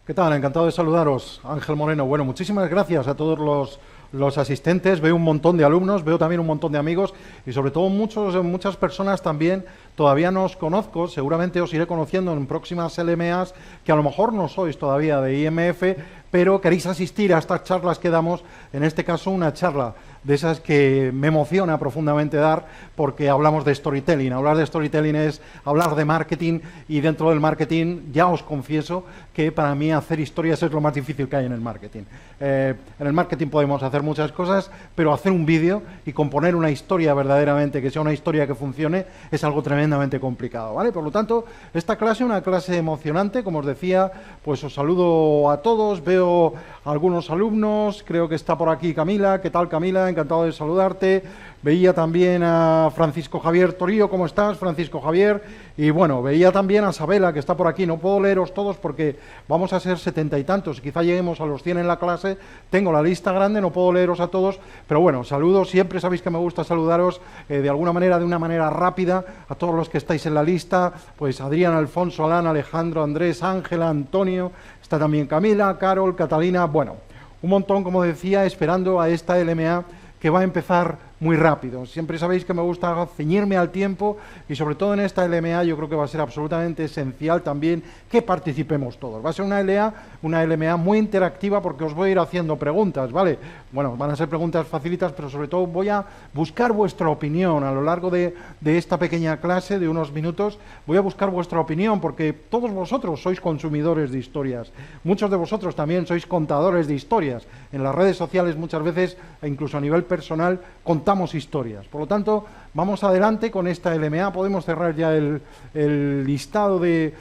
¿Qué tal? Encantado de saludaros, Ángel Moreno. Bueno, muchísimas gracias a todos los asistentes. Veo un montón de alumnos, veo también un montón de amigos y sobre todo muchas personas también todavía no os conozco. Seguramente os iré conociendo en próximas LMAs que a lo mejor no sois todavía de IMF, pero queréis asistir a estas charlas que damos, en este caso una charla de esas que me emociona profundamente dar, porque hablamos de storytelling. Hablar de storytelling es hablar de marketing, y dentro del marketing ya os confieso que para mí hacer historias es lo más difícil que hay en el marketing. En el marketing podemos hacer muchas cosas, pero hacer un vídeo y componer una historia verdaderamente, que sea una historia que funcione, es algo tremendamente complicado, ¿vale? Por lo tanto, esta clase, una clase emocionante, como os decía, pues os saludo a todos, veo a algunos alumnos, creo que está por aquí Camila. ¿Qué tal, Camila? Encantado de saludarte. Veía también a Francisco Javier Torío. ¿Cómo estás, Francisco Javier? Y bueno, veía también a Sabela, que está por aquí. No puedo leeros todos porque vamos a ser 70 y tantos, quizá lleguemos a los 100 en la clase. Tengo la lista grande, no puedo leeros a todos, pero bueno, saludos. Siempre sabéis que me gusta saludaros de alguna manera, de una manera rápida, a todos los que estáis en la lista. Pues Adrián, Alfonso, Alán, Alejandro, Andrés, Ángela, Antonio, está también Camila, Carol, Catalina. Bueno, un montón, como decía, esperando a esta LMA que va a empezar muy rápido. Siempre sabéis que me gusta ceñirme al tiempo, y sobre todo en esta LMA yo creo que va a ser absolutamente esencial también que participemos todos. Va a ser una LMA muy interactiva, porque os voy a ir haciendo preguntas, ¿vale? Bueno, van a ser preguntas facilitas, pero sobre todo voy a buscar vuestra opinión a lo largo de esta pequeña clase de unos minutos. Voy a buscar vuestra opinión, porque todos vosotros sois consumidores de historias. Muchos de vosotros también sois contadores de historias. En las redes sociales muchas veces, e incluso a nivel personal, contamos historias. Por lo tanto, vamos adelante con esta LMA. Podemos cerrar ya el listado de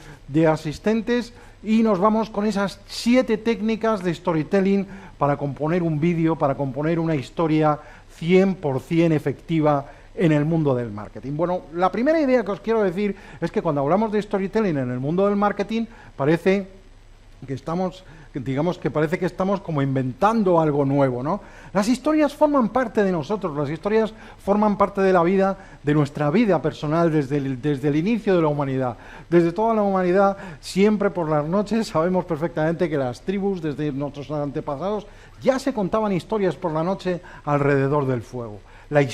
asistentes y nos vamos con esas 7 técnicas de storytelling para componer un vídeo, para componer una historia 100% efectiva en el mundo del marketing. Bueno, la primera idea que os quiero decir es que cuando hablamos de storytelling en el mundo del marketing, parece que estamos como inventando algo nuevo, ¿no? Las historias forman parte de nosotros, las historias forman parte de la vida, de nuestra vida personal desde el inicio de la humanidad. Desde toda la humanidad, siempre por las noches, sabemos perfectamente que las tribus, desde nuestros antepasados, ya se contaban historias por la noche alrededor del fuego. Las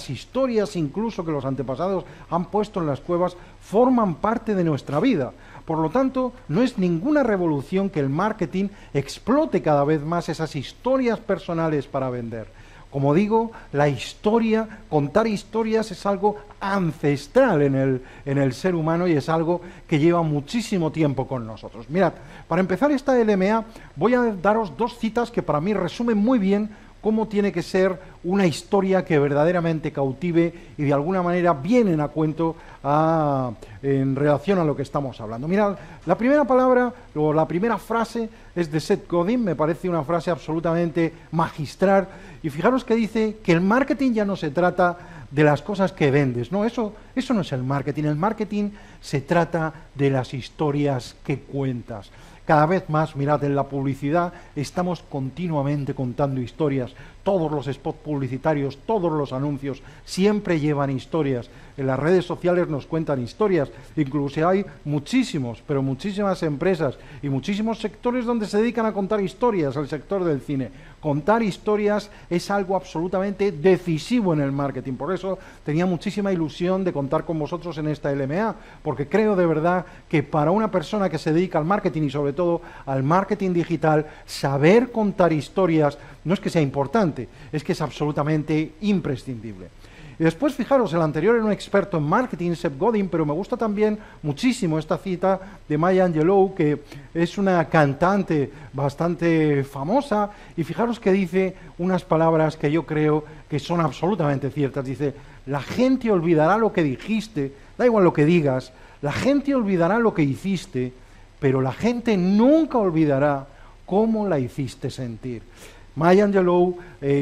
historias incluso que los antepasados han puesto en las cuevas, forman parte de nuestra vida. Por lo tanto, no es ninguna revolución que el marketing explote cada vez más esas historias personales para vender. Como digo, contar historias es algo ancestral en el ser humano, y es algo que lleva muchísimo tiempo con nosotros. Mirad, para empezar esta LMA voy a daros 2 citas que para mí resumen muy bien cómo tiene que ser una historia que verdaderamente cautive y de alguna manera vienen a cuento en relación a lo que estamos hablando. Mirad, la primera palabra o la primera frase es de Seth Godin. Me parece una frase absolutamente magistral, y fijaros que dice que el marketing ya no se trata de las cosas que vendes. No, eso no es el marketing. El marketing se trata de las historias que cuentas. Cada vez más, mirad, en la publicidad estamos continuamente contando historias. Todos los spots publicitarios, todos los anuncios siempre llevan historias. En las redes sociales nos cuentan historias. Incluso hay muchísimas empresas y muchísimos sectores donde se dedican a contar historias. El sector del cine. Contar historias es algo absolutamente decisivo en el marketing. Por eso tenía muchísima ilusión de contar con vosotros en esta LMA, porque creo de verdad que para una persona que se dedica al marketing, y sobre todo al marketing digital, saber contar historias no es que sea importante, es que es absolutamente imprescindible. Y después, fijaros, el anterior era un experto en marketing, Seth Godin, pero me gusta también muchísimo esta cita de Maya Angelou, que es una cantante bastante famosa, y fijaros que dice unas palabras que yo creo que son absolutamente ciertas. Dice: la gente olvidará lo que dijiste, da igual lo que digas, la gente olvidará lo que hiciste, pero la gente nunca olvidará cómo la hiciste sentir. Maya Angelou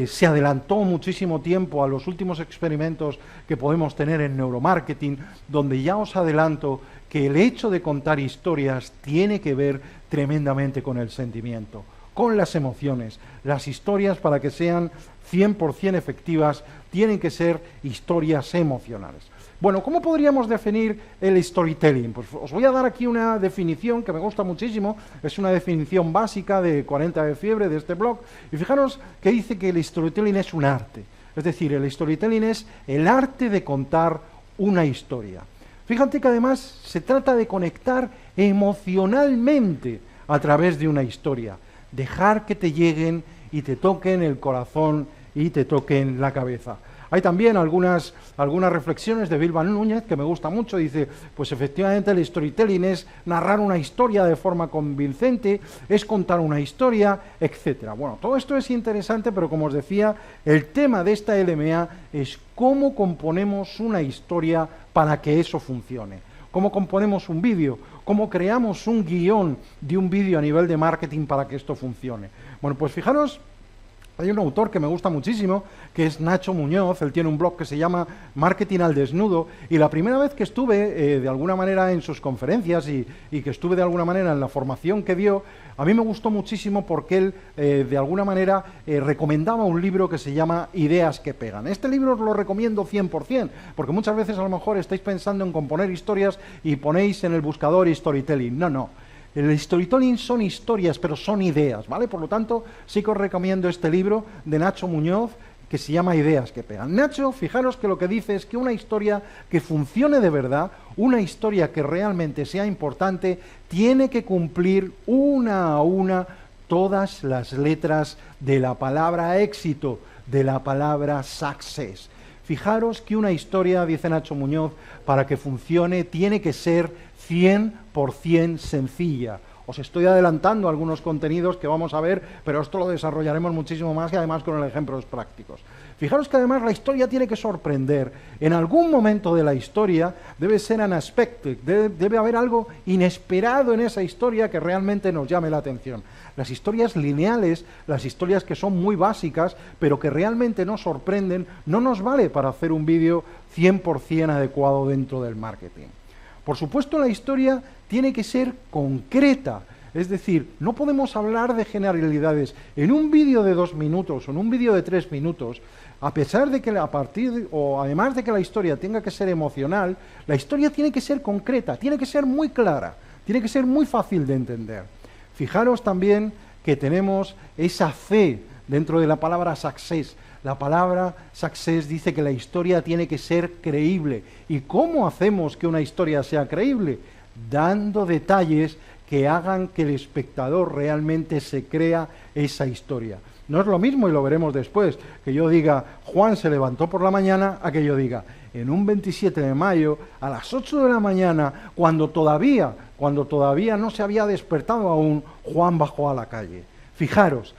se adelantó muchísimo tiempo a los últimos experimentos que podemos tener en neuromarketing, donde ya os adelanto que el hecho de contar historias tiene que ver tremendamente con el sentimiento, con las emociones. Las historias, para que sean 100% efectivas, tienen que ser historias emocionales. Bueno, ¿cómo podríamos definir el storytelling? Pues os voy a dar aquí una definición que me gusta muchísimo, es una definición básica de 40 de fiebre de este blog, y fijaros que dice que el storytelling es un arte, es decir, el storytelling es el arte de contar una historia. Fíjate que además se trata de conectar emocionalmente a través de una historia, dejar que te lleguen y te toquen el corazón y te toquen la cabeza. Hay también algunas reflexiones de Bilbao Núñez que me gusta mucho. Dice, pues efectivamente el storytelling es narrar una historia de forma convincente, es contar una historia, etcétera. Bueno, todo esto es interesante, pero como os decía, el tema de esta LMA es cómo componemos una historia para que eso funcione. Cómo componemos un vídeo, cómo creamos un guión de un vídeo a nivel de marketing para que esto funcione. Bueno, pues fijaros, hay un autor que me gusta muchísimo, que es Nacho Muñoz. Él tiene un blog que se llama Marketing al Desnudo, y la primera vez que estuve de alguna manera en sus conferencias y que estuve de alguna manera en la formación que dio, a mí me gustó muchísimo porque él de alguna manera recomendaba un libro que se llama Ideas que pegan. Este libro os lo recomiendo 100%, porque muchas veces a lo mejor estáis pensando en componer historias y ponéis en el buscador storytelling. No. El storytelling son historias, pero son ideas, ¿vale? Por lo tanto, sí que os recomiendo este libro de Nacho Muñoz, que se llama Ideas que pegan. Nacho, fijaros que lo que dice es que una historia que funcione de verdad, una historia que realmente sea importante, tiene que cumplir una a una todas las letras de la palabra éxito, de la palabra success. Fijaros que una historia, dice Nacho Muñoz, para que funcione tiene que ser 100% sencilla. Os estoy adelantando algunos contenidos que vamos a ver, pero esto lo desarrollaremos muchísimo más y además con ejemplos prácticos. Fijaros que además la historia tiene que sorprender. En algún momento de la historia debe ser unexpected, debe haber algo inesperado en esa historia que realmente nos llame la atención. Las historias lineales, las historias que son muy básicas, pero que realmente nos sorprenden, no nos vale para hacer un vídeo 100% adecuado dentro del marketing. Por supuesto, la historia tiene que ser concreta, es decir, no podemos hablar de generalidades. En un vídeo de 2 minutos o en un vídeo de 3 minutos, a pesar de que además de que la historia tenga que ser emocional, la historia tiene que ser concreta, tiene que ser muy clara, tiene que ser muy fácil de entender. Fijaros también que tenemos esa C dentro de la palabra success. La palabra success dice que la historia tiene que ser creíble. ¿Y cómo hacemos que una historia sea creíble? Dando detalles que hagan que el espectador realmente se crea esa historia. No es lo mismo, y lo veremos después, que yo diga, Juan se levantó por la mañana, a que yo diga, en un 27 de mayo, a las 8 de la mañana, cuando todavía no se había despertado aún, Juan bajó a la calle. Fijaros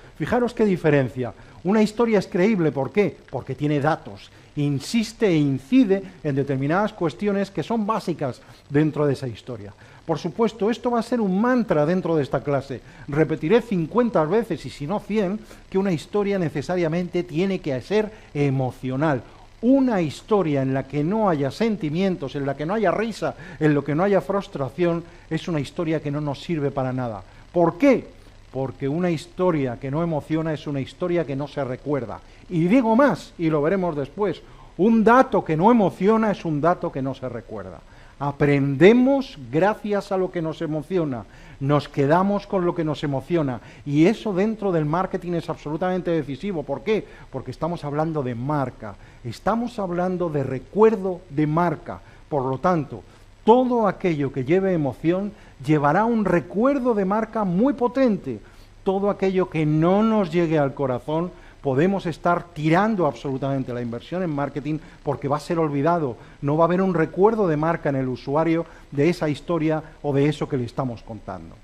qué diferencia. Una historia es creíble, ¿por qué? Porque tiene datos, insiste e incide en determinadas cuestiones que son básicas dentro de esa historia. Por supuesto, esto va a ser un mantra dentro de esta clase. Repetiré 50 veces, y si no 100, que una historia necesariamente tiene que ser emocional. Una historia en la que no haya sentimientos, en la que no haya risa, en la que no haya frustración, es una historia que no nos sirve para nada. ¿Por qué? Porque una historia que no emociona es una historia que no se recuerda. Y digo más, y lo veremos después, un dato que no emociona es un dato que no se recuerda. Aprendemos gracias a lo que nos emociona, nos quedamos con lo que nos emociona, y eso dentro del marketing es absolutamente decisivo. ¿Por qué? Porque estamos hablando de marca, estamos hablando de recuerdo de marca. Por lo tanto, todo aquello que lleve emoción llevará un recuerdo de marca muy potente. Todo aquello que no nos llegue al corazón, podemos estar tirando absolutamente la inversión en marketing porque va a ser olvidado. No va a haber un recuerdo de marca en el usuario de esa historia o de eso que le estamos contando.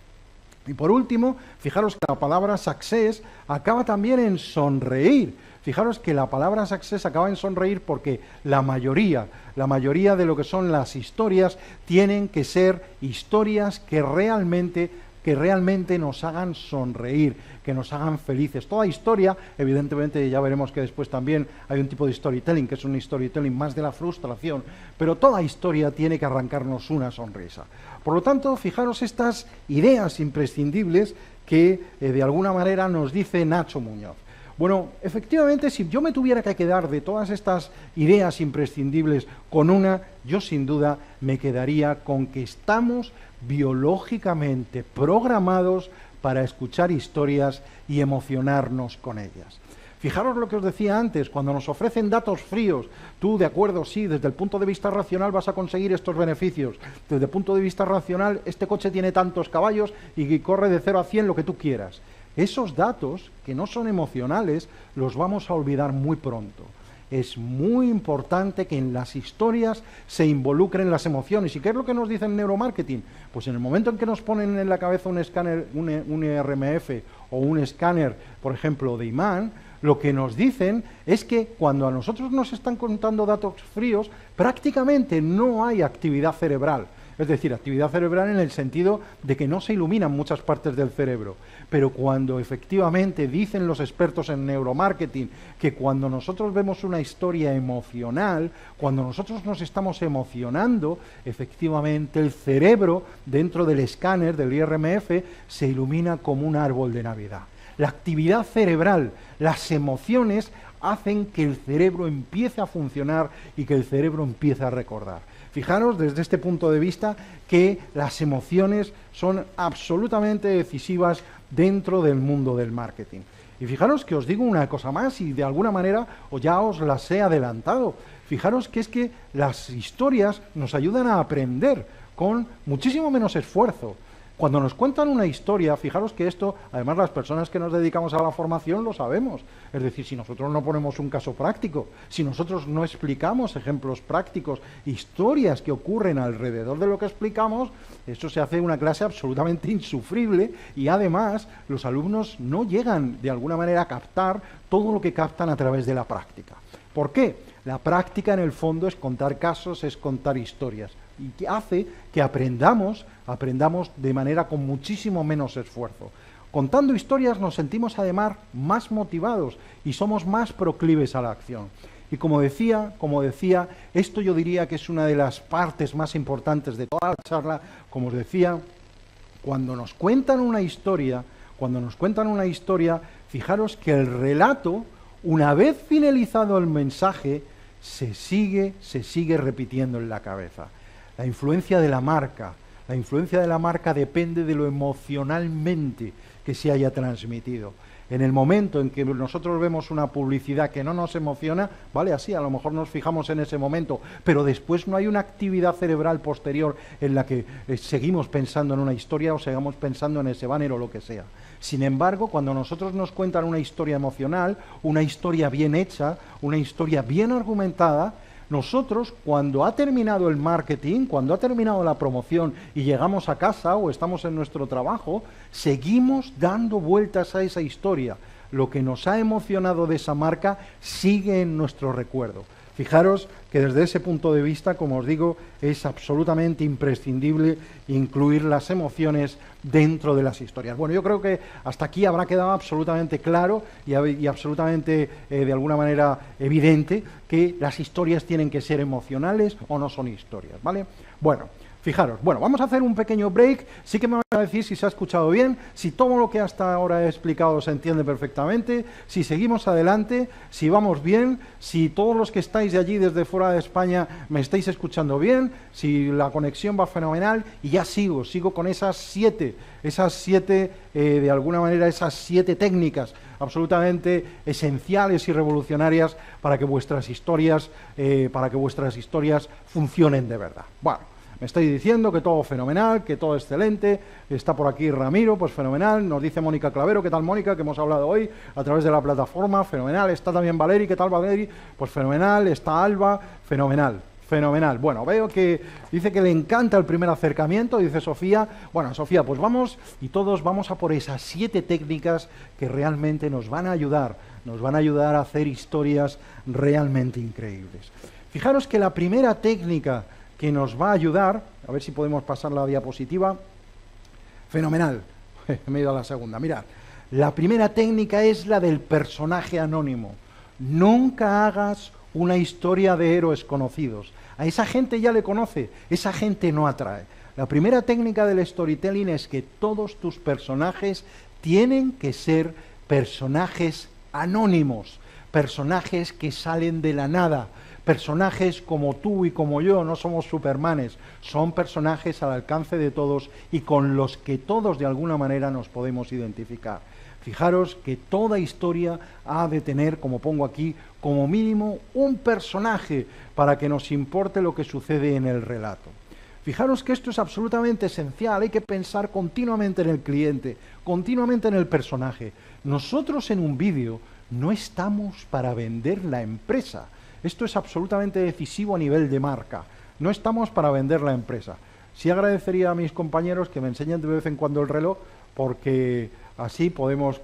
Y por último, fijaros que la palabra success acaba también en sonreír. Fijaros que la palabra success acaba en sonreír porque la mayoría de lo que son las historias tienen que ser historias que realmente nos hagan sonreír, que nos hagan felices. Toda historia, evidentemente ya veremos que después también hay un tipo de storytelling, que es un storytelling más de la frustración, pero toda historia tiene que arrancarnos una sonrisa. Por lo tanto, fijaros estas ideas imprescindibles que de alguna manera nos dice Nacho Muñoz. Bueno, efectivamente, si yo me tuviera que quedar de todas estas ideas imprescindibles con una, yo sin duda me quedaría con que estamos biológicamente programados para escuchar historias y emocionarnos con ellas. Fijaros lo que os decía antes, cuando nos ofrecen datos fríos, tú de acuerdo, sí, desde el punto de vista racional vas a conseguir estos beneficios, desde el punto de vista racional este coche tiene tantos caballos y corre de 0 a 100 lo que tú quieras. Esos datos, que no son emocionales, los vamos a olvidar muy pronto. Es muy importante que en las historias se involucren las emociones. ¿Y qué es lo que nos dice el neuromarketing? Pues en el momento en que nos ponen en la cabeza un escáner, un RMF o un escáner, por ejemplo, de imán, lo que nos dicen es que cuando a nosotros nos están contando datos fríos, prácticamente no hay actividad cerebral. Es decir, actividad cerebral en el sentido de que no se iluminan muchas partes del cerebro. Pero cuando efectivamente dicen los expertos en neuromarketing que cuando nosotros vemos una historia emocional, cuando nosotros nos estamos emocionando, efectivamente el cerebro dentro del escáner, del IRMF, se ilumina como un árbol de Navidad. La actividad cerebral, las emociones hacen que el cerebro empiece a funcionar y que el cerebro empiece a recordar. Fijaros desde este punto de vista que las emociones son absolutamente decisivas dentro del mundo del marketing. Y fijaros que os digo una cosa más y de alguna manera ya os las he adelantado. Fijaros que es que las historias nos ayudan a aprender con muchísimo menos esfuerzo. Cuando nos cuentan una historia, fijaros que esto, además las personas que nos dedicamos a la formación lo sabemos. Es decir, si nosotros no ponemos un caso práctico, si nosotros no explicamos ejemplos prácticos, historias que ocurren alrededor de lo que explicamos, eso se hace una clase absolutamente insufrible y además los alumnos no llegan de alguna manera a captar todo lo que captan a través de la práctica. ¿Por qué? La práctica en el fondo es contar casos, es contar historias y que hace que aprendamos de manera con muchísimo menos esfuerzo. Contando historias nos sentimos además más motivados y somos más proclives a la acción. Y como decía, esto yo diría que es una de las partes más importantes de toda la charla. Como os decía, cuando nos cuentan una historia, fijaros que el relato, una vez finalizado el mensaje, se sigue repitiendo en la cabeza. La influencia de la marca depende de lo emocionalmente que se haya transmitido. En el momento en que nosotros vemos una publicidad que no nos emociona, vale, así, a lo mejor nos fijamos en ese momento, pero después no hay una actividad cerebral posterior en la que seguimos pensando en una historia o sigamos pensando en ese banner o lo que sea. Sin embargo, cuando nosotros nos cuentan una historia emocional, una historia bien hecha, una historia bien argumentada, nosotros, cuando ha terminado el marketing, cuando ha terminado la promoción y llegamos a casa o estamos en nuestro trabajo, seguimos dando vueltas a esa historia. Lo que nos ha emocionado de esa marca sigue en nuestro recuerdo. Fijaros que desde ese punto de vista, como os digo, es absolutamente imprescindible incluir las emociones dentro de las historias. Bueno, yo creo que hasta aquí habrá quedado absolutamente claro y absolutamente, de alguna manera, evidente que las historias tienen que ser emocionales o no son historias, ¿vale? Bueno, fijaros, vamos a hacer un pequeño break. Sí que me van a decir si se ha escuchado bien, si todo lo que hasta ahora he explicado se entiende perfectamente, si seguimos adelante, si vamos bien, si todos los que estáis de allí desde fuera de España me estáis escuchando bien, si la conexión va fenomenal y ya sigo con esas siete, de alguna manera, esas 7 técnicas absolutamente esenciales y revolucionarias para que vuestras historias funcionen de verdad. Bueno, me estáis diciendo que todo fenomenal, que todo excelente. Está por aquí Ramiro, pues fenomenal. Nos dice Mónica Clavero, ¿qué tal Mónica? Que hemos hablado hoy a través de la plataforma, fenomenal. Está también Valeri, ¿qué tal Valeri? Pues fenomenal. Está Alba, fenomenal. Bueno, veo que dice que le encanta el primer acercamiento, dice Sofía. Bueno, Sofía, pues vamos y todos vamos a por esas 7 técnicas que realmente nos van a ayudar a hacer historias realmente increíbles. Fijaros que la primera técnica que nos va a ayudar, a ver si podemos pasar la diapositiva, fenomenal, me he ido a la segunda, mirad, la primera técnica es la del personaje anónimo. Nunca hagas una historia de héroes conocidos, a esa gente ya le conoce, esa gente no atrae. La primera técnica del storytelling es que todos tus personajes tienen que ser personajes anónimos, personajes que salen de la nada, personajes como tú y como yo, no somos Supermanes, son personajes al alcance de todos y con los que todos de alguna manera nos podemos identificar. Fijaros que toda historia ha de tener, como pongo aquí, como mínimo un personaje para que nos importe lo que sucede en el relato. Fijaros que esto es absolutamente esencial, hay que pensar continuamente en el cliente, continuamente en el personaje. Nosotros en un vídeo no estamos para vender la empresa. Esto es absolutamente decisivo a nivel de marca. No estamos para vender la empresa. Sí agradecería a mis compañeros que me enseñen de vez en cuando el reloj, porque así podemos,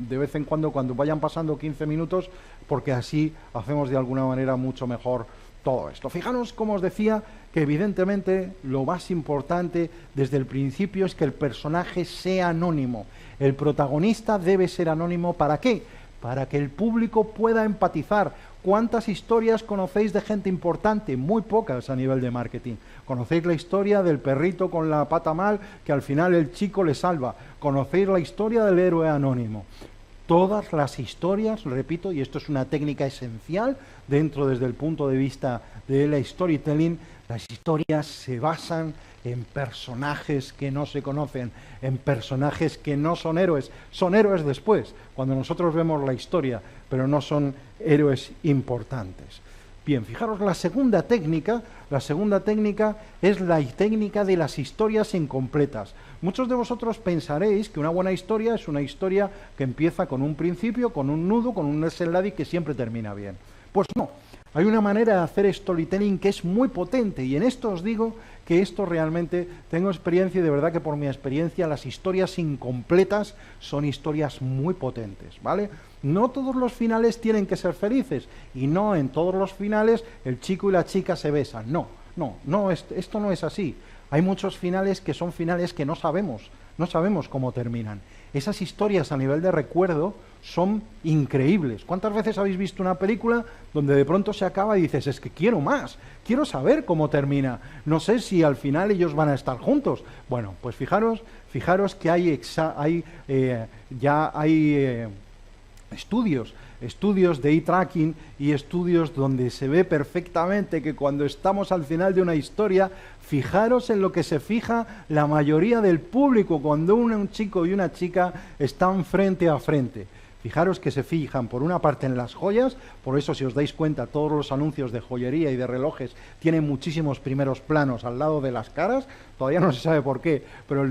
de vez en cuando, cuando vayan pasando 15 minutos, porque así hacemos de alguna manera mucho mejor todo esto. Fijaros, como os decía, que evidentemente lo más importante desde el principio es que el personaje sea anónimo. El protagonista debe ser anónimo. ¿Para qué? Para que el público pueda empatizar. ¿Cuántas historias conocéis de gente importante? Muy pocas a nivel de marketing. Conocéis la historia del perrito con la pata mal, que al final el chico le salva. Conocéis la historia del héroe anónimo. Todas las historias, repito, y esto es una técnica esencial dentro desde el punto de vista de la storytelling, las historias se basan en personajes que no se conocen, en personajes que no son héroes después, cuando nosotros vemos la historia, pero no son héroes importantes. Bien, fijaros, la segunda técnica es la técnica de las historias incompletas. Muchos de vosotros pensaréis que una buena historia es una historia que empieza con un principio, con un nudo, con un desenlace y que siempre termina bien. Pues no, hay una manera de hacer storytelling que es muy potente, y en esto os digo que esto realmente tengo experiencia, y de verdad que por mi experiencia las historias incompletas son historias muy potentes, ¿vale? No todos los finales tienen que ser felices, y no en todos los finales el chico y la chica se besan. No, esto no es así. Hay muchos finales que son finales que no sabemos cómo terminan. Esas historias a nivel de recuerdo son increíbles. ¿Cuántas veces habéis visto una película donde de pronto se acaba y dices, es que quiero más, quiero saber cómo termina, no sé si al final ellos van a estar juntos? Bueno, pues fijaros que ya hay estudios de eye-tracking y estudios donde se ve perfectamente que cuando estamos al final de una historia, fijaros en lo que se fija la mayoría del público cuando un chico y una chica están frente a frente. Fijaros que se fijan por una parte en las joyas, por eso si os dais cuenta todos los anuncios de joyería y de relojes tienen muchísimos primeros planos al lado de las caras, todavía no se sabe por qué, pero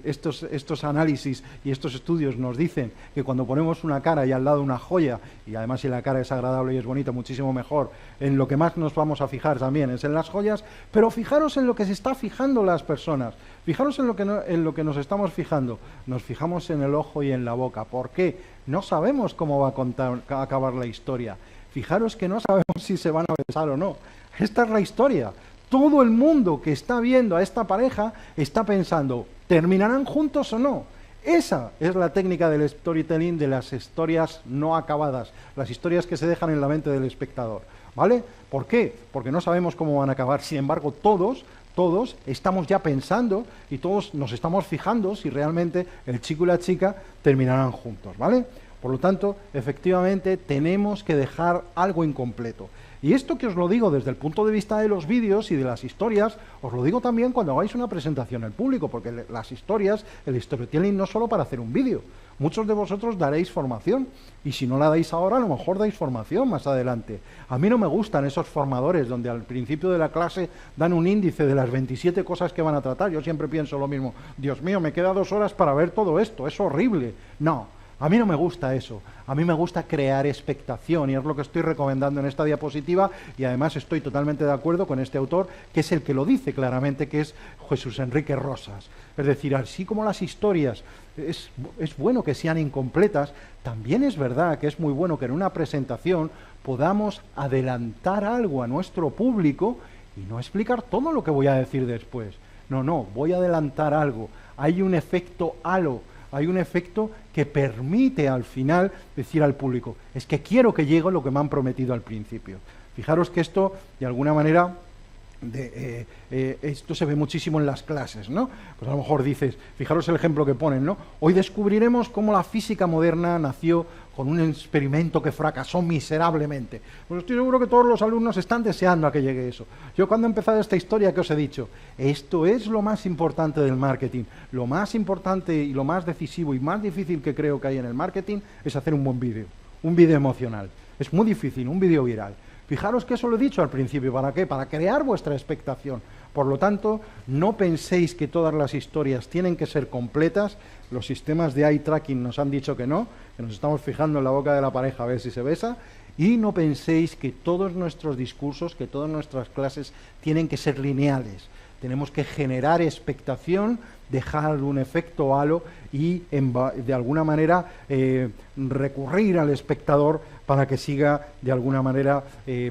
estos análisis y estos estudios nos dicen que cuando ponemos una cara y al lado una joya, y además si la cara es agradable y es bonita, muchísimo mejor, en lo que más nos vamos a fijar también es en las joyas, pero fijaros en lo que se está fijando las personas, fijaros en lo que nos estamos fijando, nos fijamos en el ojo y en la boca. ¿Por qué? No sabemos cómo va a acabar la historia. Fijaros que no sabemos si se van a besar o no. Esta es la historia. Todo el mundo que está viendo a esta pareja está pensando, ¿terminarán juntos o no? Esa es la técnica del storytelling, de las historias no acabadas, las historias que se dejan en la mente del espectador, ¿vale? ¿Por qué? Porque no sabemos cómo van a acabar. Sin embargo, todos estamos ya pensando y todos nos estamos fijando si realmente el chico y la chica terminarán juntos, ¿vale? Por lo tanto, efectivamente, tenemos que dejar algo incompleto. Y esto que os lo digo desde el punto de vista de los vídeos y de las historias, os lo digo también cuando hagáis una presentación al público, porque las historias, el storytelling no es solo para hacer un vídeo. Muchos de vosotros daréis formación, y si no la dais ahora, a lo mejor dais formación más adelante. A mí no me gustan esos formadores donde al principio de la clase dan un índice de las 27 cosas que van a tratar. Yo siempre pienso lo mismo, Dios mío, me queda 2 horas para ver todo esto, es horrible. No. A mí no me gusta eso, a mí me gusta crear expectación y es lo que estoy recomendando en esta diapositiva, y además estoy totalmente de acuerdo con este autor, que es el que lo dice claramente, que es Jesús Enrique Rosas. Es decir, así como las historias es bueno que sean incompletas, también es verdad que es muy bueno que en una presentación podamos adelantar algo a nuestro público y no explicar todo lo que voy a decir después. No, voy a adelantar algo. Hay un efecto halo. Hay un efecto que permite al final decir al público, es que quiero que llegue lo que me han prometido al principio. Fijaros que esto, de alguna manera, esto se ve muchísimo en las clases, ¿no? Pues a lo mejor dices, fijaros el ejemplo que ponen, ¿no? Hoy descubriremos cómo la física moderna nació con un experimento que fracasó miserablemente. Pues estoy seguro que todos los alumnos están deseando a que llegue eso. Yo cuando he empezado esta historia, ¿qué os he dicho? Esto es lo más importante del marketing. Lo más importante y lo más decisivo y más difícil que creo que hay en el marketing es hacer un buen vídeo, un vídeo emocional. Es muy difícil, un vídeo viral. Fijaros que eso lo he dicho al principio, ¿para qué? Para crear vuestra expectación. Por lo tanto, no penséis que todas las historias tienen que ser completas. Los sistemas de eye tracking nos han dicho que no, que nos estamos fijando en la boca de la pareja a ver si se besa. Y no penséis que todos nuestros discursos, que todas nuestras clases tienen que ser lineales. Tenemos que generar expectación, dejar un efecto halo y de alguna manera recurrir al espectador para que siga de alguna manera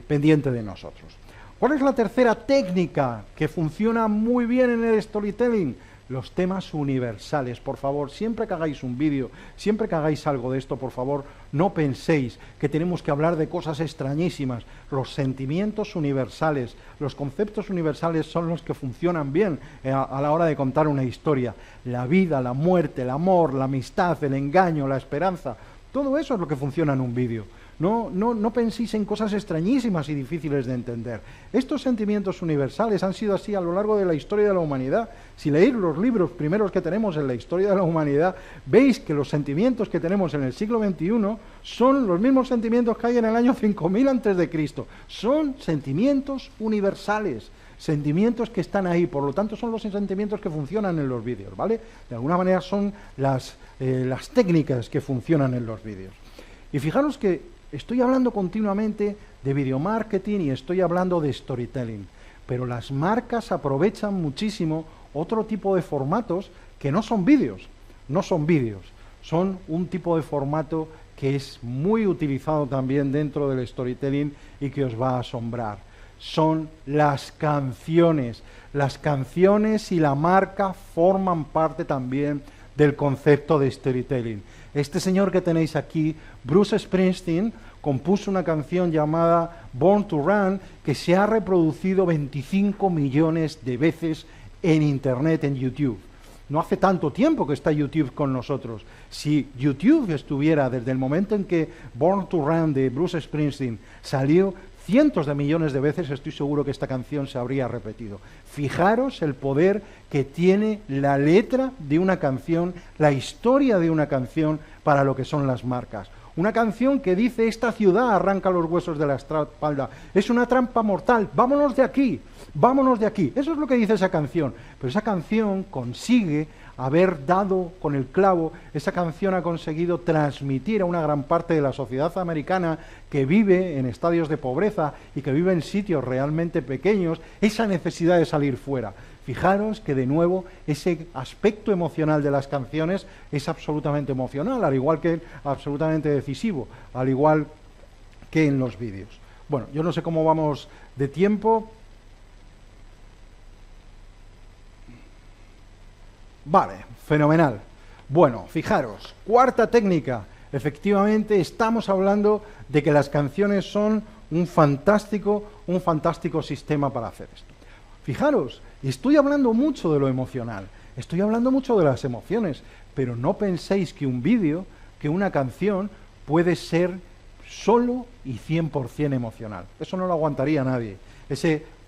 pendiente de nosotros. ¿Cuál es la tercera técnica que funciona muy bien en el storytelling? Los temas universales. Por favor, siempre que hagáis un vídeo, siempre que hagáis algo de esto, por favor, no penséis que tenemos que hablar de cosas extrañísimas. Los sentimientos universales, los conceptos universales son los que funcionan bien a la hora de contar una historia. La vida, la muerte, el amor, la amistad, el engaño, la esperanza, todo eso es lo que funciona en un vídeo. No penséis en cosas extrañísimas y difíciles de entender. Estos sentimientos universales han sido así a lo largo de la historia de la humanidad. Si leéis los libros primeros que tenemos en la historia de la humanidad, veis que los sentimientos que tenemos en el siglo XXI son los mismos sentimientos que hay en el año 5000 a.C. Son sentimientos universales, sentimientos que están ahí, por lo tanto son los sentimientos que funcionan en los vídeos, ¿vale? De alguna manera son las técnicas que funcionan en los vídeos. Y fijaros que estoy hablando continuamente de video marketing y estoy hablando de storytelling, pero las marcas aprovechan muchísimo otro tipo de formatos que no son vídeos, son un tipo de formato que es muy utilizado también dentro del storytelling y que os va a asombrar. Son las canciones. Las canciones y la marca forman parte también del concepto de storytelling. Este señor que tenéis aquí, Bruce Springsteen, compuso una canción llamada Born to Run que se ha reproducido 25 millones de veces en Internet, en YouTube. No hace tanto tiempo que está YouTube con nosotros. Si YouTube estuviera desde el momento en que Born to Run de Bruce Springsteen salió cientos de millones de veces, estoy seguro que esta canción se habría repetido. Fijaros el poder que tiene la letra de una canción, la historia de una canción para lo que son las marcas. Una canción que dice: esta ciudad arranca los huesos de la espalda, es una trampa mortal, vámonos de aquí, vámonos de aquí. Eso es lo que dice esa canción. Pero esa canción consigue haber dado con el clavo, esa canción ha conseguido transmitir a una gran parte de la sociedad americana que vive en estadios de pobreza y que vive en sitios realmente pequeños, esa necesidad de salir fuera. Fijaros que de nuevo ese aspecto emocional de las canciones es absolutamente emocional, al igual que absolutamente decisivo, al igual que en los vídeos. Bueno, yo no sé cómo vamos de tiempo. Vale, fenomenal. Bueno, fijaros, cuarta técnica. Efectivamente, estamos hablando de que las canciones son un fantástico sistema para hacer esto. Fijaros, estoy hablando mucho de lo emocional, estoy hablando mucho de las emociones, pero no penséis que un vídeo, que una canción, puede ser solo y 100% emocional. Eso no lo aguantaría nadie.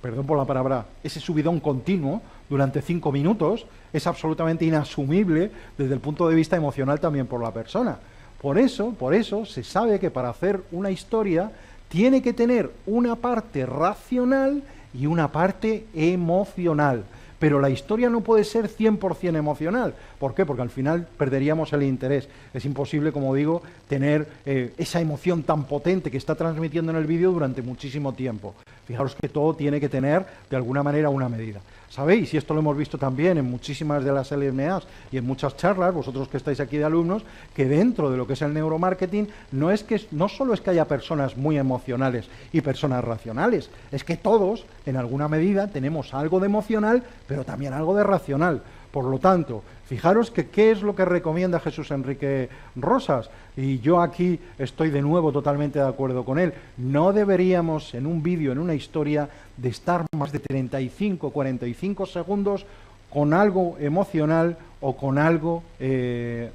Perdón por la palabra, ese subidón continuo durante 5 minutos es absolutamente inasumible desde el punto de vista emocional también por la persona. Por eso se sabe que para hacer una historia tiene que tener una parte racional y una parte emocional. Pero la historia no puede ser 100% emocional. ¿Por qué? Porque al final perderíamos el interés. Es imposible, como digo, tener esa emoción tan potente que está transmitiendo en el vídeo durante muchísimo tiempo. Fijaros que todo tiene que tener, de alguna manera, una medida. Sabéis, y esto lo hemos visto también en muchísimas de las LMAs y en muchas charlas, vosotros que estáis aquí de alumnos, que dentro de lo que es el neuromarketing no solo es que haya personas muy emocionales y personas racionales, es que todos, en alguna medida, tenemos algo de emocional, pero también algo de racional. Por lo tanto, fijaros que qué es lo que recomienda Jesús Enrique Rosas, y yo aquí estoy de nuevo totalmente de acuerdo con él. No deberíamos en un vídeo, en una historia, de estar más de 35, 45 segundos con algo emocional o con algo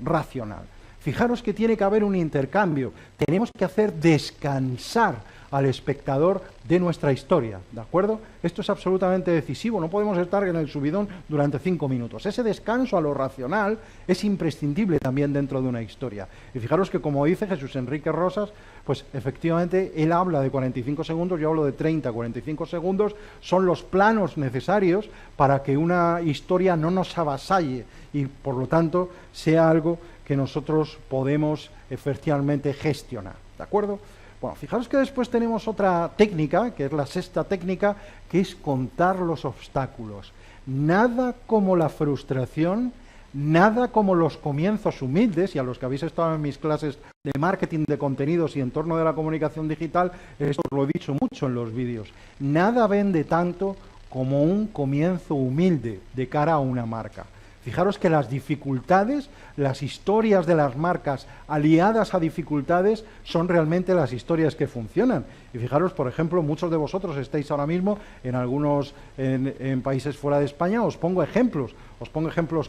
racional. Fijaros que tiene que haber un intercambio. Tenemos que hacer descansar al espectador de nuestra historia, ¿de acuerdo? Esto es absolutamente decisivo, no podemos estar en el subidón durante 5 minutos. Ese descanso a lo racional es imprescindible también dentro de una historia. Y fijaros que, como dice Jesús Enrique Rosas, pues efectivamente él habla de 45 segundos, yo hablo de 30, 45 segundos, son los planos necesarios para que una historia no nos avasalle y, por lo tanto, sea algo que nosotros podemos efectivamente gestionar, ¿de acuerdo? Bueno, fijaros que después tenemos otra técnica, que es la sexta técnica, que es contar los obstáculos. Nada como la frustración, nada como los comienzos humildes, y a los que habéis estado en mis clases de marketing de contenidos y entorno de la comunicación digital, esto os lo he dicho mucho en los vídeos. Nada vende tanto como un comienzo humilde de cara a una marca. Fijaros que las dificultades, las historias de las marcas aliadas a dificultades son realmente las historias que funcionan. Y fijaros, por ejemplo, muchos de vosotros estáis ahora mismo en países fuera de España, os pongo ejemplos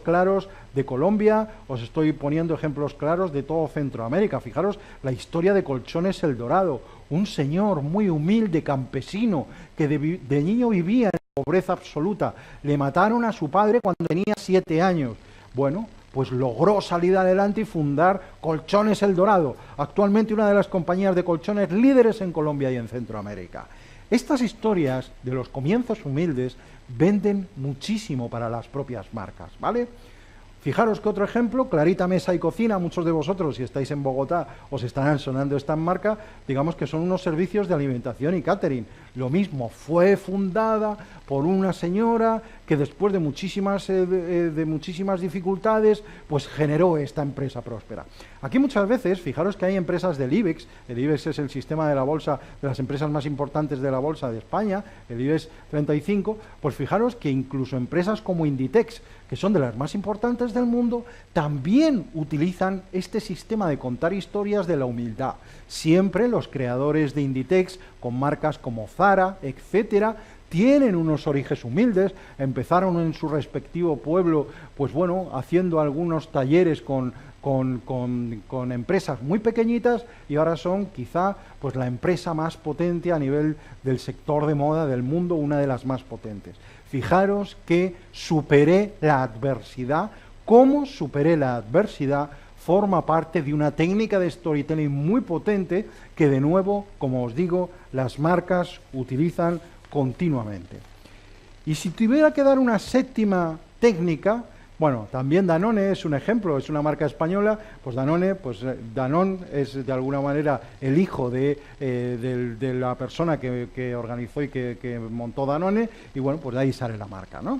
claros de Colombia, os estoy poniendo ejemplos claros de todo Centroamérica. Fijaros la historia de Colchones El Dorado, un señor muy humilde, campesino, que de niño vivía pobreza absoluta. Le mataron a su padre cuando tenía 7 años. Bueno, pues logró salir adelante y fundar Colchones El Dorado, actualmente una de las compañías de colchones líderes en Colombia y en Centroamérica. Estas historias de los comienzos humildes venden muchísimo para las propias marcas, ¿vale? Fijaros que otro ejemplo, Clarita Mesa y Cocina, muchos de vosotros, si estáis en Bogotá, os estarán sonando esta marca, digamos que son unos servicios de alimentación y catering. Lo mismo, fue fundada por una señora que después de muchísimas dificultades, pues generó esta empresa próspera. Aquí muchas veces, fijaros que hay empresas del IBEX, el IBEX es el sistema de la bolsa de las empresas más importantes de la bolsa de España, el IBEX 35, pues fijaros que incluso empresas como Inditex, que son de las más importantes del mundo, también utilizan este sistema de contar historias de la humildad. Siempre los creadores de Inditex, con marcas como Zara, etcétera, tienen unos orígenes humildes, empezaron en su respectivo pueblo, pues bueno, haciendo algunos talleres con empresas muy pequeñitas y ahora son quizá pues la empresa más potente a nivel del sector de moda del mundo, una de las más potentes. Fijaros que superé la adversidad. Cómo superé la adversidad forma parte de una técnica de storytelling muy potente que, de nuevo, como os digo, las marcas utilizan continuamente. Y si tuviera que dar una séptima técnica, bueno, también Danone es un ejemplo, es una marca española, pues Danone es de alguna manera el hijo de la persona que organizó y que montó Danone, y bueno, pues de ahí sale la marca, ¿no?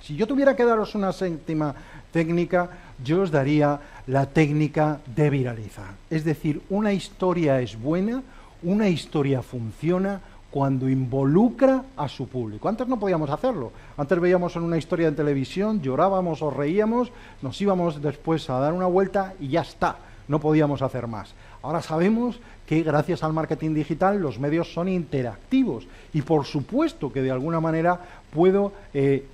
Si yo tuviera que daros una séptima técnica, yo os daría la técnica de viralizar. Es decir, una historia es buena, una historia funciona cuando involucra a su público. Antes no podíamos hacerlo. Antes veíamos en una historia de televisión, llorábamos o reíamos, nos íbamos después a dar una vuelta y ya está. No podíamos hacer más. Ahora sabemos que gracias al marketing digital los medios son interactivos y por supuesto que de alguna manera puedo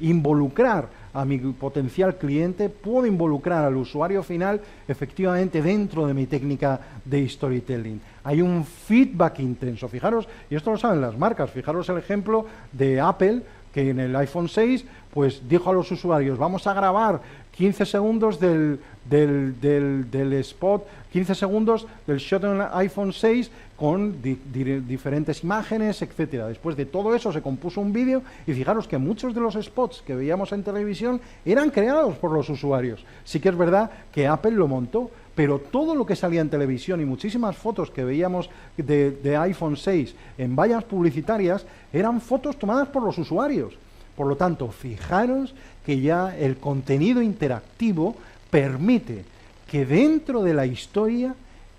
involucrar a mi potencial cliente, puedo involucrar al usuario final efectivamente dentro de mi técnica de storytelling. Hay un feedback intenso. Fijaros, y esto lo saben las marcas, fijaros el ejemplo de Apple, que en el iPhone 6 pues dijo a los usuarios, vamos a grabar 15 segundos del spot, 15 segundos del shot en el iPhone 6 con diferentes imágenes, etcétera. Después de todo eso se compuso un vídeo y fijaros que muchos de los spots que veíamos en televisión eran creados por los usuarios. Sí que es verdad que Apple lo montó, pero todo lo que salía en televisión y muchísimas fotos que veíamos de iPhone 6 en vallas publicitarias eran fotos tomadas por los usuarios. Por lo tanto, fijaros que ya el contenido interactivo permite que dentro de la historia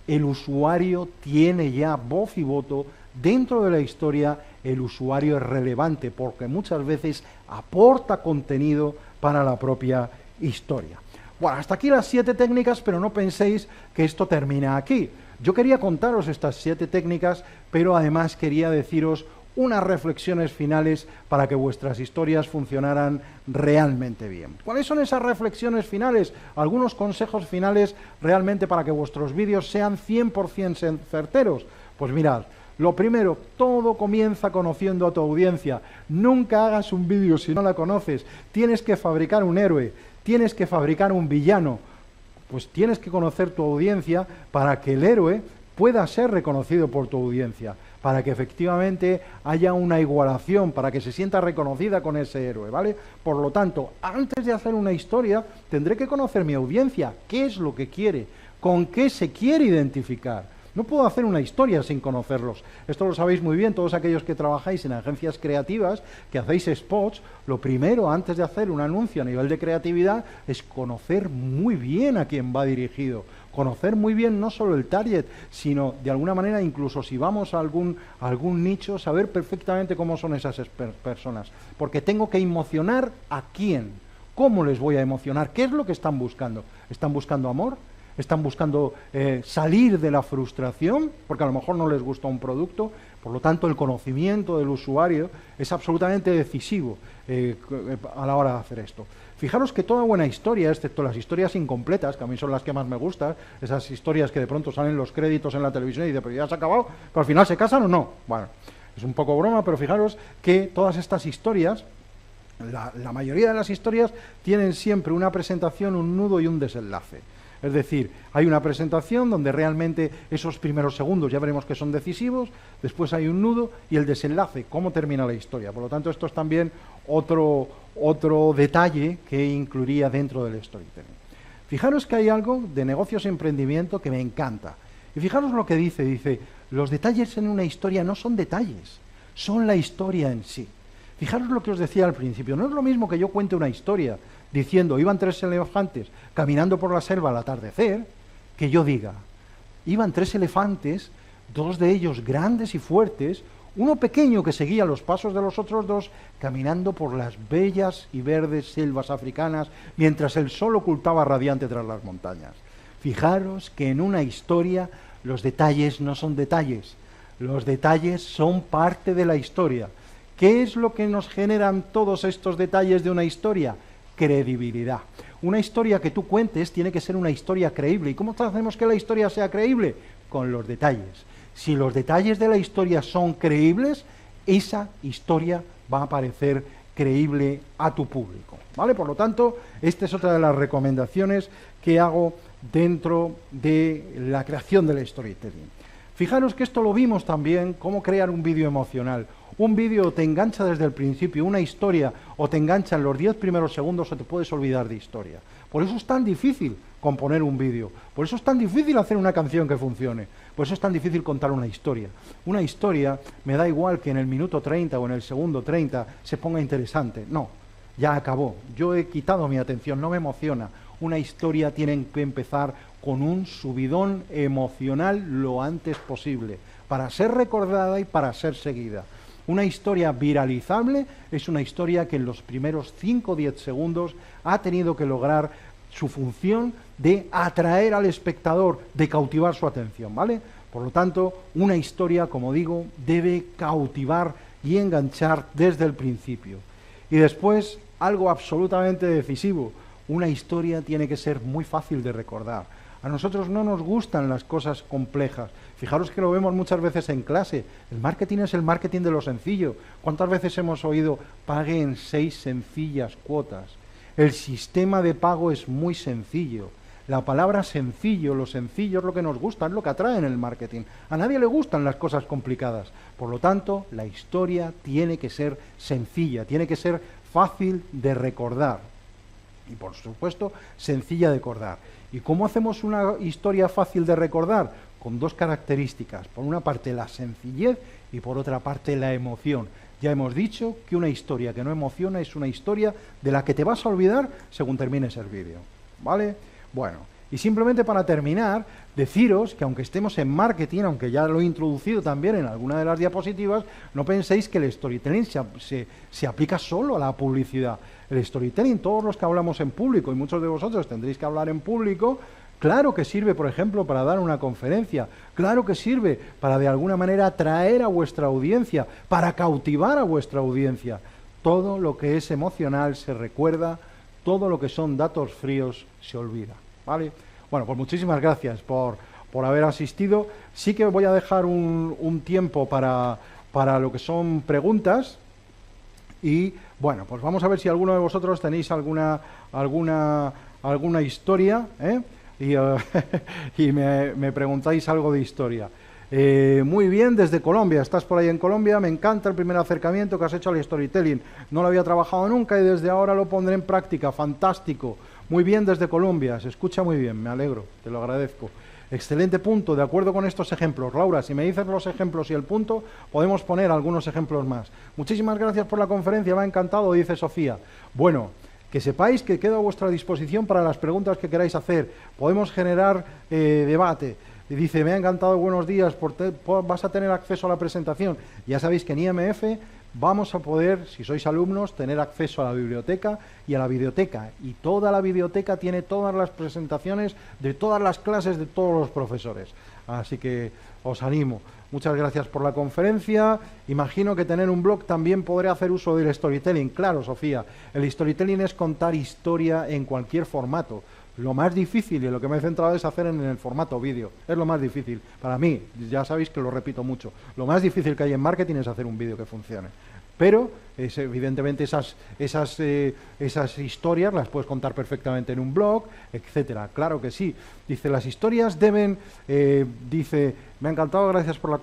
el usuario tiene ya voz y voto, dentro de la historia el usuario es relevante porque muchas veces aporta contenido para la propia historia. Bueno, hasta aquí las 7 técnicas, pero no penséis que esto termina aquí. Yo quería contaros estas 7 técnicas, pero además quería deciros unas reflexiones finales para que vuestras historias funcionaran realmente bien. ¿Cuáles son esas reflexiones finales? Algunos consejos finales realmente para que vuestros vídeos sean 100% certeros. Pues mirad, lo primero, todo comienza conociendo a tu audiencia. Nunca hagas un vídeo si no la conoces. Tienes que fabricar un héroe, tienes que fabricar un villano. Pues tienes que conocer tu audiencia para que el héroe pueda ser reconocido por tu audiencia, para que efectivamente haya una igualación, para que se sienta reconocida con ese héroe, ¿vale? Por lo tanto, antes de hacer una historia, tendré que conocer mi audiencia, qué es lo que quiere, con qué se quiere identificar. No puedo hacer una historia sin conocerlos. Esto lo sabéis muy bien, todos aquellos que trabajáis en agencias creativas, que hacéis spots, lo primero, antes de hacer un anuncio a nivel de creatividad, es conocer muy bien a quién va dirigido. Conocer muy bien no solo el target, sino de alguna manera, incluso si vamos a algún nicho, saber perfectamente cómo son esas personas. Porque tengo que emocionar a quién. ¿Cómo les voy a emocionar? ¿Qué es lo que están buscando? ¿Están buscando amor? ¿Están buscando salir de la frustración? Porque a lo mejor no les gusta un producto. Por lo tanto, el conocimiento del usuario es absolutamente decisivo a la hora de hacer esto. Fijaros que toda buena historia, excepto las historias incompletas, que a mí son las que más me gustan, esas historias que de pronto salen los créditos en la televisión y dicen, pero ya se ha acabado, pero al final se casan o no. Bueno, es un poco broma, pero fijaros que todas estas historias, la mayoría de las historias, tienen siempre una presentación, un nudo y un desenlace. Es decir, hay una presentación donde realmente esos primeros segundos ya veremos que son decisivos, después hay un nudo y el desenlace, cómo termina la historia. Por lo tanto, esto es también otro detalle que incluiría dentro del storytelling. Fijaros que hay algo de negocios y emprendimiento que me encanta. Y fijaros lo que dice, los detalles en una historia no son detalles, son la historia en sí. Fijaros lo que os decía al principio, no es lo mismo que yo cuente una historia diciendo, iban 3 elefantes caminando por la selva al atardecer, que yo diga, iban 3 elefantes, 2 de ellos grandes y fuertes, uno pequeño que seguía los pasos de los otros 2, caminando por las bellas y verdes selvas africanas, mientras el sol ocultaba radiante tras las montañas. Fijaros que en una historia los detalles no son detalles, los detalles son parte de la historia. ¿Qué es lo que nos generan todos estos detalles de una historia? Credibilidad. Una historia que tú cuentes tiene que ser una historia creíble. ¿Y cómo hacemos que la historia sea creíble? Con los detalles. Si los detalles de la historia son creíbles, esa historia va a parecer creíble a tu público, ¿vale? Por lo tanto, esta es otra de las recomendaciones que hago dentro de la creación del storytelling. Fijaros que esto lo vimos también, cómo crear un vídeo emocional. Un vídeo te engancha desde el principio, una historia, o te engancha en los 10 primeros segundos o te puedes olvidar de historia. Por eso es tan difícil componer un vídeo, por eso es tan difícil hacer una canción que funcione, por eso es tan difícil contar una historia. Una historia, me da igual que en el minuto 30 o en el segundo 30 se ponga interesante, no, ya acabó, yo he quitado mi atención, no me emociona. Una historia tiene que empezar con un subidón emocional lo antes posible, para ser recordada y para ser seguida. Una historia viralizable es una historia que en los primeros 5 o 10 segundos ha tenido que lograr su función de atraer al espectador, de cautivar su atención, ¿vale? Por lo tanto, una historia, como digo, debe cautivar y enganchar desde el principio. Y después, algo absolutamente decisivo, una historia tiene que ser muy fácil de recordar. A nosotros no nos gustan las cosas complejas. Fijaros que lo vemos muchas veces en clase. El marketing es el marketing de lo sencillo. ¿Cuántas veces hemos oído pague en 6 sencillas cuotas? El sistema de pago es muy sencillo. La palabra sencillo, lo sencillo es lo que nos gusta, es lo que atrae en el marketing. A nadie le gustan las cosas complicadas. Por lo tanto, la historia tiene que ser sencilla, tiene que ser fácil de recordar. Y por supuesto, sencilla de recordar. ¿Y cómo hacemos una historia fácil de recordar? Con 2 características. Por una parte, la sencillez y por otra parte, la emoción. Ya hemos dicho que una historia que no emociona es una historia de la que te vas a olvidar según termines el vídeo, ¿vale? Bueno, y simplemente para terminar, deciros que aunque estemos en marketing, aunque ya lo he introducido también en alguna de las diapositivas, no penséis que el storytelling se aplica solo a la publicidad. El storytelling, todos los que hablamos en público, y muchos de vosotros tendréis que hablar en público, Claro que sirve, por ejemplo, para dar una conferencia. Claro que sirve para, de alguna manera, atraer a vuestra audiencia, para cautivar a vuestra audiencia. Todo lo que es emocional se recuerda, todo lo que son datos fríos se olvida, ¿vale? Bueno, pues muchísimas gracias por haber asistido. Sí que voy a dejar un tiempo para lo que son preguntas. Y bueno, pues vamos a ver si alguno de vosotros tenéis alguna historia, ¿eh? Y me preguntáis algo de historia. Muy bien, desde Colombia, estás por ahí en Colombia, me encanta el primer acercamiento que has hecho al storytelling, no lo había trabajado nunca y desde ahora lo pondré en práctica, fantástico. Muy bien desde Colombia, se escucha muy bien, me alegro, te lo agradezco. Excelente punto, de acuerdo con estos ejemplos. Laura, si me dices los ejemplos y el punto, podemos poner algunos ejemplos más. Muchísimas gracias por la conferencia, me ha encantado, dice Sofía. Bueno, que sepáis que quedo a vuestra disposición para las preguntas que queráis hacer. Podemos generar debate. Y dice, me ha encantado, buenos días, vas a tener acceso a la presentación. Ya sabéis que en IMF vamos a poder, si sois alumnos, tener acceso a la biblioteca y a la videoteca. Y toda la biblioteca tiene todas las presentaciones de todas las clases de todos los profesores. Así que os animo. Muchas gracias por la conferencia. Imagino que tener un blog también podré hacer uso del storytelling. Claro, Sofía, el storytelling es contar historia en cualquier formato. Lo más difícil, y lo que me he centrado es hacer en el formato vídeo. Es lo más difícil. Para mí, ya sabéis que lo repito mucho, lo más difícil que hay en marketing es hacer un vídeo que funcione. Pero, evidentemente, esas historias las puedes contar perfectamente en un blog, etcétera. Claro que sí. Dice, las historias deben... dice, me ha encantado, gracias por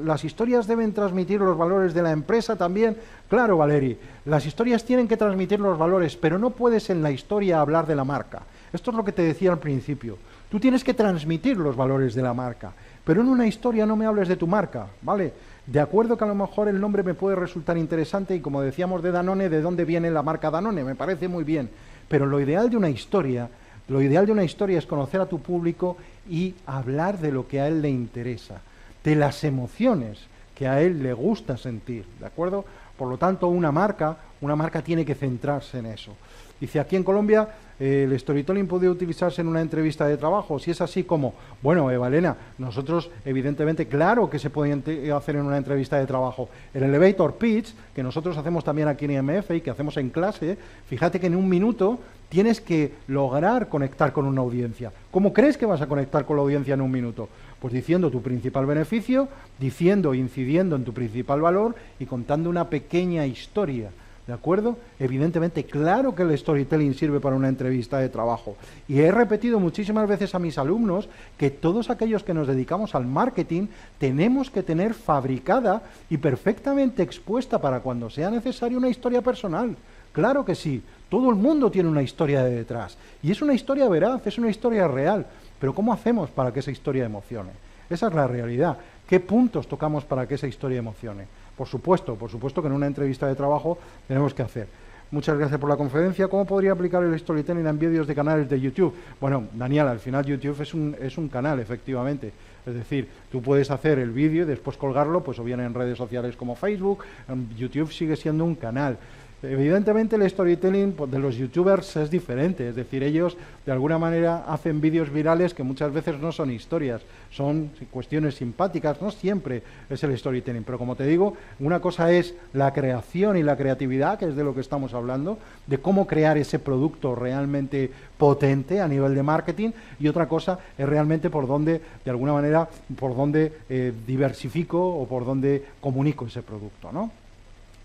las historias deben transmitir los valores de la empresa también. Claro, Valeri, las historias tienen que transmitir los valores, pero no puedes en la historia hablar de la marca. Esto es lo que te decía al principio. Tú tienes que transmitir los valores de la marca, pero en una historia no me hables de tu marca, ¿vale? De acuerdo que a lo mejor el nombre me puede resultar interesante y como decíamos de Danone, ¿de dónde viene la marca Danone? Me parece muy bien, pero lo ideal de una historia es conocer a tu público y hablar de lo que a él le interesa, de las emociones que a él le gusta sentir, ¿de acuerdo? Por lo tanto, una marca tiene que centrarse en eso. Dice, aquí en Colombia el storytelling puede utilizarse en una entrevista de trabajo. Si es así, como, bueno, Evalena, nosotros evidentemente, claro que se puede hacer en una entrevista de trabajo. El elevator pitch, que nosotros hacemos también aquí en IMF y que hacemos en clase, fíjate que en un minuto tienes que lograr conectar con una audiencia. ¿Cómo crees que vas a conectar con la audiencia en un minuto? Pues diciendo tu principal beneficio, incidiendo en tu principal valor y contando una pequeña historia. ¿De acuerdo? Evidentemente, claro que el storytelling sirve para una entrevista de trabajo. Y he repetido muchísimas veces a mis alumnos que todos aquellos que nos dedicamos al marketing tenemos que tener fabricada y perfectamente expuesta para cuando sea necesario una historia personal. Claro que sí, todo el mundo tiene una historia de detrás. Y es una historia veraz, es una historia real. Pero ¿cómo hacemos para que esa historia emocione? Esa es la realidad. ¿Qué puntos tocamos para que esa historia emocione? Por supuesto que en una entrevista de trabajo tenemos que hacer. Muchas gracias por la conferencia. ¿Cómo podría aplicar el storytelling en vídeos de canales de YouTube? Bueno, Daniel, al final YouTube es un canal, efectivamente. Es decir, tú puedes hacer el vídeo y después colgarlo, pues o bien en redes sociales como Facebook. YouTube sigue siendo un canal. Evidentemente el storytelling de los youtubers es diferente, es decir, ellos de alguna manera hacen vídeos virales que muchas veces no son historias, son cuestiones simpáticas, no siempre es el storytelling, pero como te digo, una cosa es la creación y la creatividad, que es de lo que estamos hablando, de cómo crear ese producto realmente potente a nivel de marketing, y otra cosa es realmente por dónde, de alguna manera, por dónde diversifico o por dónde comunico ese producto, ¿no?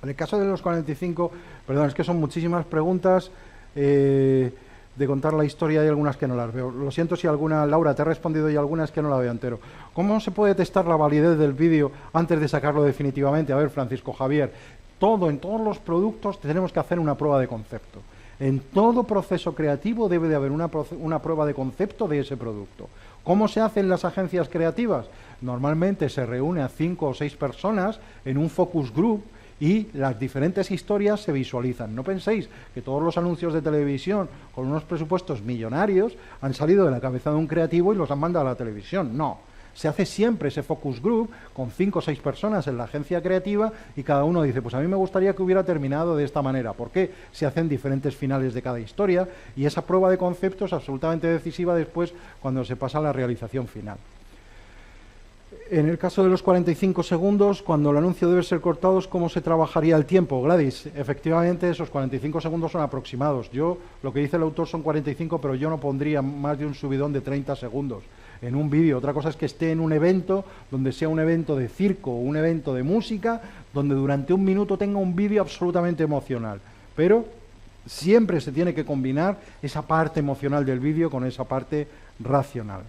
En el caso de los 45, perdón, es que son muchísimas preguntas de contar la historia y algunas que no las veo. Lo siento si alguna, Laura, te he respondido y algunas que no la veo entero. ¿Cómo se puede testar la validez del vídeo antes de sacarlo definitivamente? A ver, Francisco Javier, en todos los productos tenemos que hacer una prueba de concepto. En todo proceso creativo debe de haber una prueba de concepto de ese producto. ¿Cómo se hacen las agencias creativas? Normalmente se reúne a 5 o 6 personas en un focus group y las diferentes historias se visualizan. No penséis que todos los anuncios de televisión con unos presupuestos millonarios han salido de la cabeza de un creativo y los han mandado a la televisión. No. Se hace siempre ese focus group con 5 o 6 personas en la agencia creativa y cada uno dice, pues a mí me gustaría que hubiera terminado de esta manera. ¿Por qué? Se hacen diferentes finales de cada historia y esa prueba de concepto es absolutamente decisiva después cuando se pasa a la realización final. En el caso de los 45 segundos, cuando el anuncio debe ser cortado, ¿cómo se trabajaría el tiempo? Gladys, efectivamente esos 45 segundos son aproximados. Yo, lo que dice el autor son 45, pero yo no pondría más de un subidón de 30 segundos en un vídeo. Otra cosa es que esté en un evento, donde sea un evento de circo o un evento de música, donde durante un minuto tenga un vídeo absolutamente emocional. Pero siempre se tiene que combinar esa parte emocional del vídeo con esa parte racional.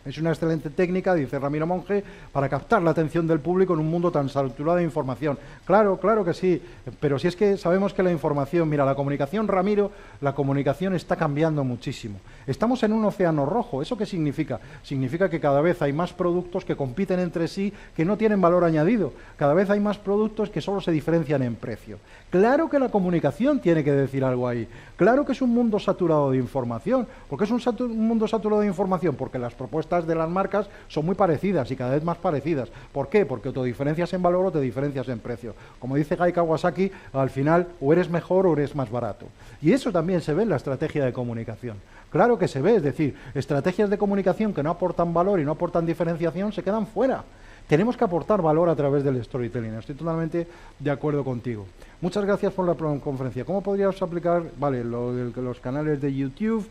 Es una excelente técnica, dice Ramiro Monge, para captar la atención del público en un mundo tan saturado de información. Claro, claro que sí, pero si es que sabemos que la información, mira, la comunicación, Ramiro, la comunicación está cambiando muchísimo. Estamos en un océano rojo. ¿Eso qué significa? Significa que cada vez hay más productos que compiten entre sí, que no tienen valor añadido. Cada vez hay más productos que solo se diferencian en precio. Claro que la comunicación tiene que decir algo ahí. Claro que es un mundo saturado de información. ¿Por qué es un mundo saturado de información? Porque las propuestas de las marcas son muy parecidas y cada vez más parecidas. ¿Por qué? Porque o te diferencias en valor o te diferencias en precio. Como dice Guy Kawasaki, al final o eres mejor o eres más barato. Y eso también se ve en la estrategia de comunicación. Claro que se ve, es decir, estrategias de comunicación que no aportan valor y no aportan diferenciación se quedan fuera. Tenemos que aportar valor a través del storytelling. Estoy totalmente de acuerdo contigo. Muchas gracias por la conferencia. ¿Cómo podríamos aplicar, vale, lo de los canales de YouTube?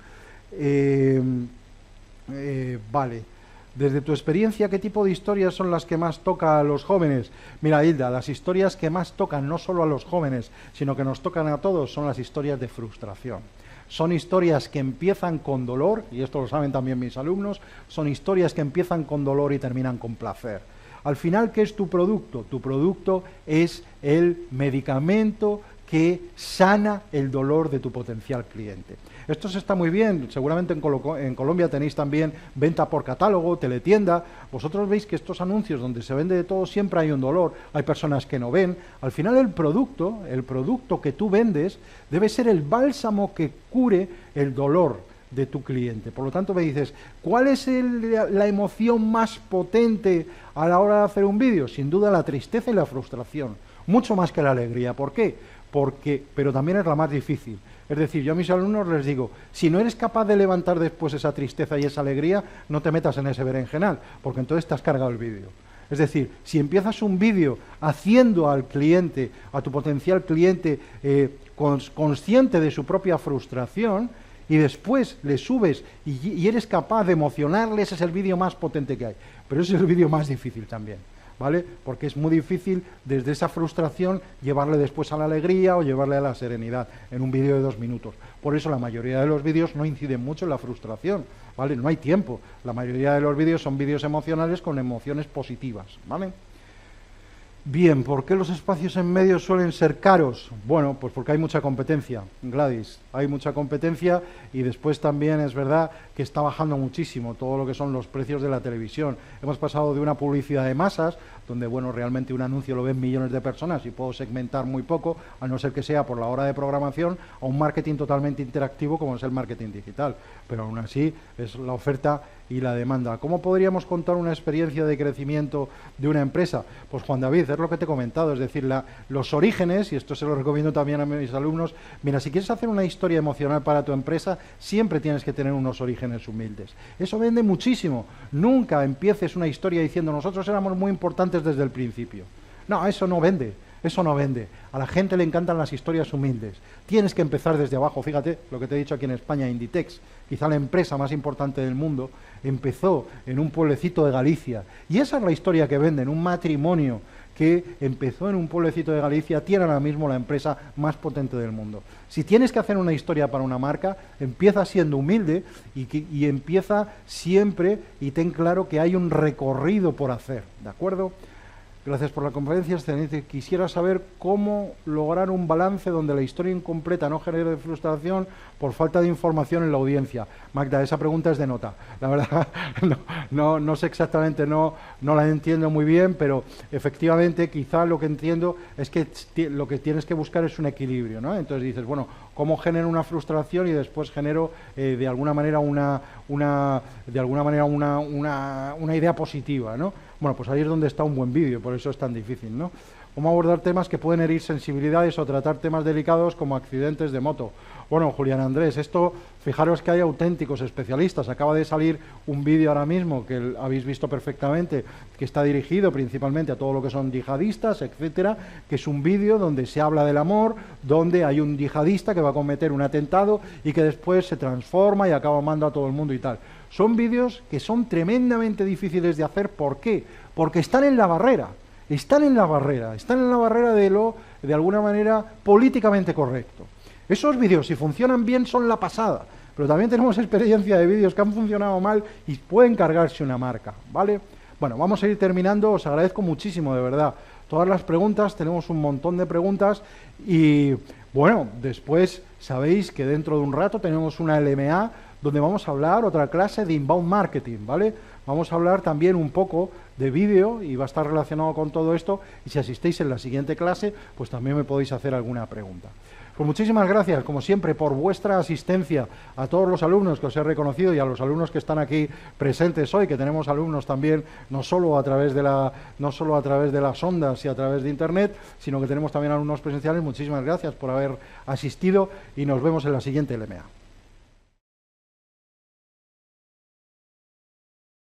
Vale. Desde tu experiencia, ¿qué tipo de historias son las que más tocan a los jóvenes? Mira, Hilda, las historias que más tocan no solo a los jóvenes, sino que nos tocan a todos, son las historias de frustración. Son historias que empiezan con dolor, y esto lo saben también mis alumnos, son historias que empiezan con dolor y terminan con placer. Al final, ¿qué es tu producto? Tu producto es el medicamento que sana el dolor de tu potencial cliente. Esto se está muy bien, seguramente en Colombia tenéis también venta por catálogo, teletienda. Vosotros veis que estos anuncios donde se vende de todo siempre hay un dolor, hay personas que no ven. Al final el producto que tú vendes debe ser el bálsamo que cure el dolor de tu cliente. Por lo tanto me dices, ¿cuál es la emoción más potente a la hora de hacer un vídeo? Sin duda la tristeza y la frustración, mucho más que la alegría. ¿Por qué? Pero también es la más difícil. Es decir, yo a mis alumnos les digo, si no eres capaz de levantar después esa tristeza y esa alegría, no te metas en ese berenjenal, porque entonces te has cargado el vídeo. Es decir, si empiezas un vídeo haciendo al cliente, a tu potencial cliente, consciente de su propia frustración, y después le subes y eres capaz de emocionarle, ese es el vídeo más potente que hay. Pero ese es el vídeo más difícil también, ¿vale? Porque es muy difícil desde esa frustración llevarle después a la alegría o llevarle a la serenidad en un vídeo de 2 minutos. Por eso la mayoría de los vídeos no inciden mucho en la frustración, ¿vale? No hay tiempo. La mayoría de los vídeos son vídeos emocionales con emociones positivas, ¿vale? Bien, ¿por qué los espacios en medio suelen ser caros? Bueno, pues porque hay mucha competencia, Gladys, hay mucha competencia y después también es verdad que está bajando muchísimo todo lo que son los precios de la televisión. Hemos pasado de una publicidad de masas, donde, bueno, realmente un anuncio lo ven millones de personas y puedo segmentar muy poco, a no ser que sea por la hora de programación, a un marketing totalmente interactivo como es el marketing digital. Pero aún así es la oferta y la demanda. ¿Cómo podríamos contar una experiencia de crecimiento de una empresa? Pues Juan David, es lo que te he comentado, es decir, los orígenes, y esto se lo recomiendo también a mis alumnos, mira, si quieres hacer una historia emocional para tu empresa, siempre tienes que tener unos orígenes humildes. Eso vende muchísimo. Nunca empieces una historia diciendo nosotros éramos muy importantes desde el principio. No, eso no vende. Eso no vende. A la gente le encantan las historias humildes. Tienes que empezar desde abajo. Fíjate lo que te he dicho aquí en España, Inditex, quizá la empresa más importante del mundo, empezó en un pueblecito de Galicia. Y esa es la historia que venden, un matrimonio que empezó en un pueblecito de Galicia, tiene ahora mismo la empresa más potente del mundo. Si tienes que hacer una historia para una marca, empieza siendo humilde y empieza siempre y ten claro que hay un recorrido por hacer, ¿de acuerdo? Gracias por la conferencia, excelente. Quisiera saber cómo lograr un balance donde la historia incompleta no genere frustración por falta de información en la audiencia. Magda, esa pregunta es de nota. La verdad, no sé exactamente, no la entiendo muy bien, pero efectivamente quizá lo que entiendo es que lo que tienes que buscar es un equilibrio, ¿no? Entonces dices, bueno, cómo genero una frustración y después genero de alguna manera una idea positiva, ¿no? Bueno, pues ahí es donde está un buen vídeo, por eso es tan difícil, ¿no? Cómo abordar temas que pueden herir sensibilidades o tratar temas delicados como accidentes de moto. Bueno, Julián Andrés, esto, fijaros que hay auténticos especialistas. Acaba de salir un vídeo ahora mismo que habéis visto perfectamente, que está dirigido principalmente a todo lo que son yihadistas, etcétera, que es un vídeo donde se habla del amor, donde hay un yihadista que va a cometer un atentado y que después se transforma y acaba amando a todo el mundo y tal. Son vídeos que son tremendamente difíciles de hacer. ¿Por qué? Porque están en la barrera. Están en la barrera de lo, de alguna manera, políticamente correcto. Esos vídeos, si funcionan bien, son la pasada, pero también tenemos experiencia de vídeos que han funcionado mal y pueden cargarse una marca, ¿vale? Bueno, vamos a ir terminando, os agradezco muchísimo, de verdad, todas las preguntas, tenemos un montón de preguntas y, bueno, después sabéis que dentro de un rato tenemos una LMA donde vamos a hablar otra clase de inbound marketing, ¿vale? Vamos a hablar también un poco de vídeo y va a estar relacionado con todo esto y si asistéis en la siguiente clase, pues también me podéis hacer alguna pregunta. Pues muchísimas gracias, como siempre, por vuestra asistencia a todos los alumnos que os he reconocido y a los alumnos que están aquí presentes hoy, que tenemos alumnos también no solo a través de las ondas y a través de Internet, sino que tenemos también alumnos presenciales. Muchísimas gracias por haber asistido y nos vemos en la siguiente LMA.